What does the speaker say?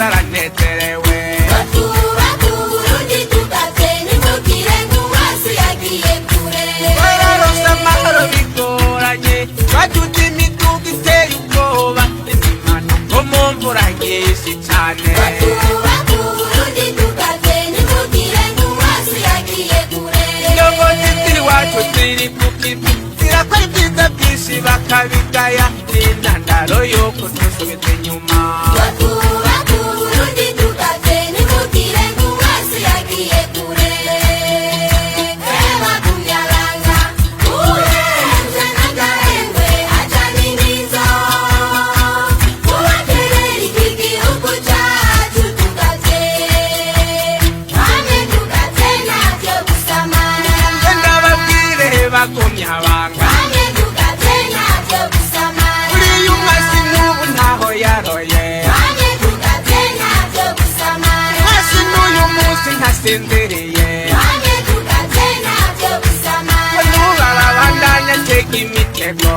aranezerewe twubake Uburundi tugatera imbugire nk'umwasi yagiye kure twararonse amahoro bigoranye twaduze imiduga iteye ubwoba impanuka mu mvura nyinshi cane twubake Uburundi tugatera imbugire nk'umwasi yagiye kure indongozi ziri iwacu ziri ku kivi zirakora ibyiza byinshi bakabigaya n'intandaro yuko dusubiza inyuma twubake Uburundi tugatera imbugire nk'umwasi yagiye kure bagumya banga urenze n'akarengwe aca n'imizo ubaterera iki gihugu cacu tugatera hamwe tugatera ntavyo gusamara ndababwire bagumya banga hamwe tugatera ntavyo gusamara uriya umwasi n'ubu ntaho yaroye hamwe tugatera ntavyo gusamara mwasi n'uyu munsi ntasinziriye hamwe tugatera ntavyo gusamara n'ubu arabandanya atega imitego